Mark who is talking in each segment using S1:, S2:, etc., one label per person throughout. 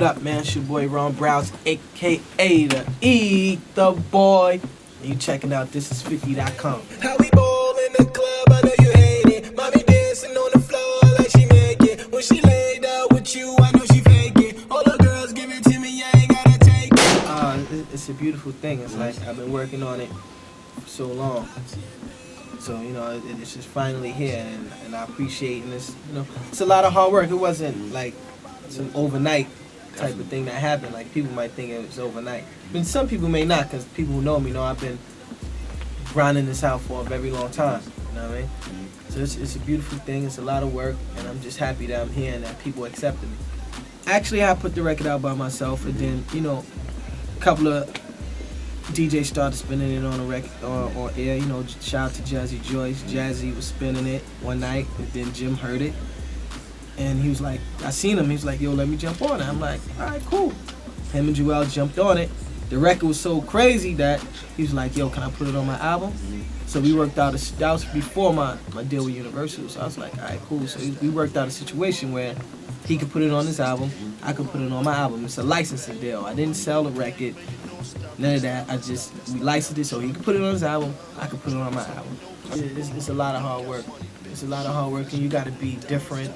S1: What up, man? It's your boy Ron Browz, aka the the Boy. And you checking out Thisis50.com.
S2: How we ball in the club, I know you hate it. Mommy dancing on the floor like she make it. When she laid out with you, I know she fake it. All the girls give it to me, I ain't gotta take it.
S1: It's a beautiful thing. It's like I've been working on it for so long. So, you know, it's just finally here, and I appreciate this. You know, it's a lot of hard work. It wasn't like some overnight type of thing that happened. Like, people might think it was overnight. But some people may not, because people who know me know I've been grinding this out for a very long time. You know what I mean? So it's a beautiful thing. It's a lot of work, and I'm just happy that I'm here and that people accepted me. Actually, I put the record out by myself, and then, you know, a couple of DJs started spinning it on the record, on air. You know, shout out to Juelz. Jazzy was spinning it one night, and then Jim heard it. And he was like, I seen him, he was like, yo, let me jump on it. I'm like, all right, cool. Him and Juelz jumped on it. The record was so crazy that he was like, yo, can I put it on my album? So we worked out, that was before my deal with Universal. So I was like, all right, cool. So we worked out a situation where he could put it on his album, I could put it on my album. It's a licensing deal. I didn't sell the record, none of that. We licensed it so he could put it on his album, I could put it on my album. It's a lot of hard work. It's a lot of hard work, and you gotta be different.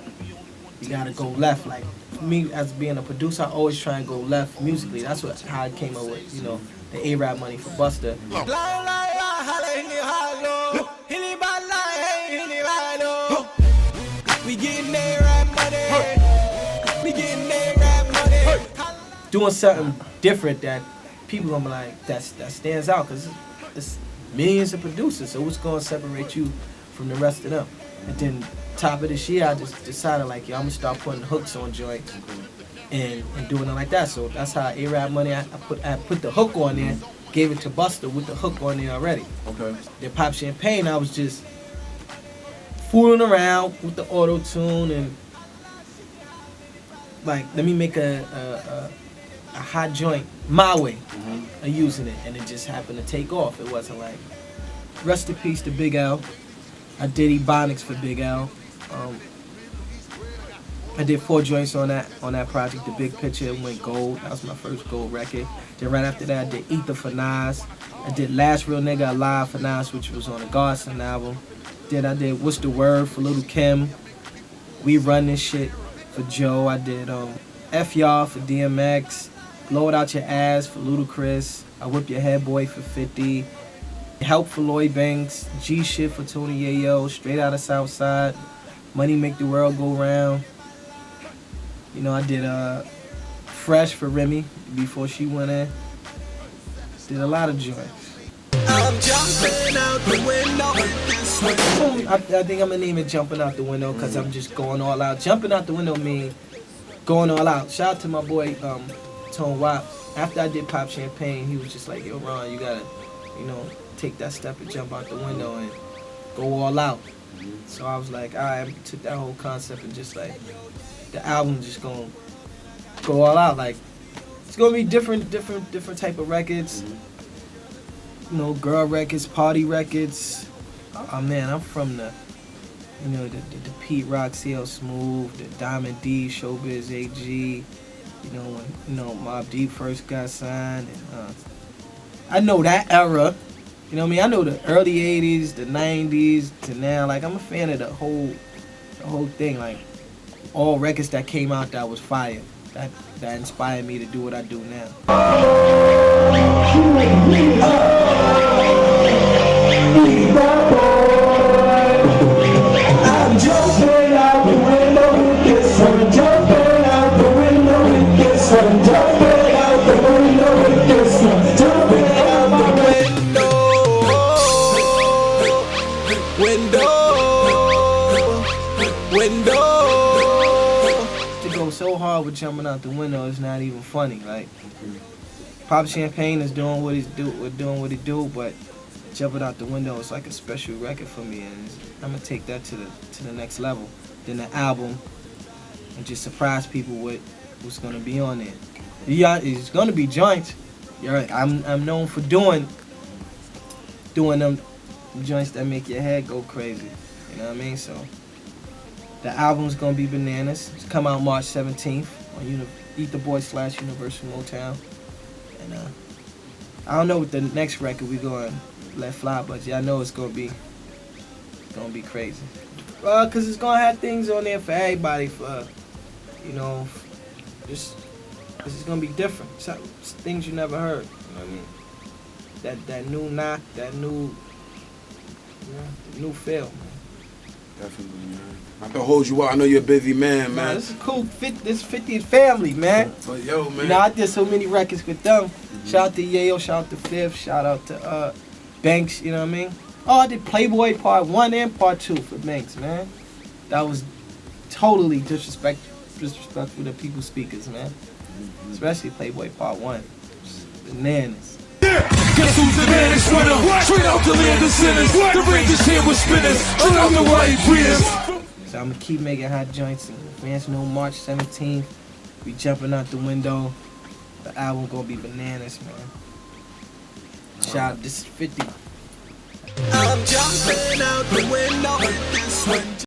S1: You gotta go left. Like me, as being a producer, I always try and go left musically. That's how I came up with, you know, the A-Rap money for Busta.
S2: We getting A-Rap money. We getting A-Rap money.
S1: Doing something different that people gonna be like, that stands out, because it's millions of producers. So what's gonna separate you from the rest of them? And then top of this year, I just decided, like, yo, I'm gonna start putting hooks on joints and doing it like that. So that's how A-Rap money, I put the hook on there, gave it to Busta with the hook on there already.
S3: Okay.
S1: Then Pop Champagne, I was just fooling around with the auto tune and like, let me make a hot joint my way of using it, and it just happened to take off. It wasn't like, rest in peace to Big L. I did Ebonics for Big L. I did 4 joints on that project. The Big Picture went gold. That was my first gold record. Then right after that, I did Ether for Nas. I did Last Real Nigga Alive for Nas, which was on the Godson album. Then I did What's the Word for Little Kim. We Run This Shit for Joe. I did F Y'all for DMX. Blow It Out Your Ass for Ludacris. I Whip Your Head Boy for 50. Help for Lloyd Banks. G Shit for Tony Yayo. Straight Out of Southside. Money Make the World Go Round. You know, I did Fresh for Remy before she went in. Did a lot of joints.
S2: I'm jumping out the window.
S1: I think I'm gonna name it Jumping Out the Window, because I'm just going all out. Jumping out the window means going all out. Shout out to my boy Tone Wop. After I did Pop Champagne, he was just like, yo, Ron, you gotta, you know, take that step and jump out the window and go all out. So I was like, I took that whole concept and just like, the album just gonna go all out. Like, it's gonna be different type of records. You know, girl records, party records. Oh man, I'm from the, you know, the Pete Rock, CL Smooth, the Diamond D, Showbiz AG. You know, when, you know, Mobb Deep first got signed. And, I know that era. You know what I mean? I know the early 80s, the 90s to now. Like, I'm a fan of the whole thing. Like, all records that came out that was fire. That inspired me to do what I do now.
S2: I'm jumping out the window with this one. Jumping out the window with this one. Jumping out the window with this one. Jumping out my window.
S1: To go so hard with Jumping Out the Window, it's not even funny. Like, Pop Champagne is doing what it do, but Jumping Out the Window is like a special record for me, and I'm gonna take that to the next level. Then the album, and just surprise people with what's gonna be on there. Yeah, it's gonna be joints. You're right. I'm known for doing them joints that make your head go crazy. You know what I mean? So the album's gonna be bananas. It's come out March 17th on Ether Boy / Universal Motown. And I don't know what the next record we going to let fly, but yeah, I know it's gonna be crazy. Cause it's gonna have things on there for everybody. For just cause it's gonna be different. Things you never heard. You know what I mean? That new knock, that new feel.
S3: Definitely, man. Not to hold you out. I know you're a busy man, man.
S1: Nah, this is cool. This 50th family, man.
S3: But yo, man.
S1: I did so many records with them. Shout out to Yale, shout out to Fifth, shout out to Banks, you know what I mean? Oh, I did Playboy Part 1 and Part 2 for Banks, man. That was totally disrespectful to people's speakers, man. Especially Playboy Part 1. Bananas.
S4: Guess who's the man is winner? Straight out the land of sinners. The Rangers here with spinners. Straight out the white beers.
S1: So I'm gonna keep making hot joints. And fans know March 17th, we jumping out the window. The album gonna be bananas, man. Shout out, this is 50.
S2: I'm jumping out the window.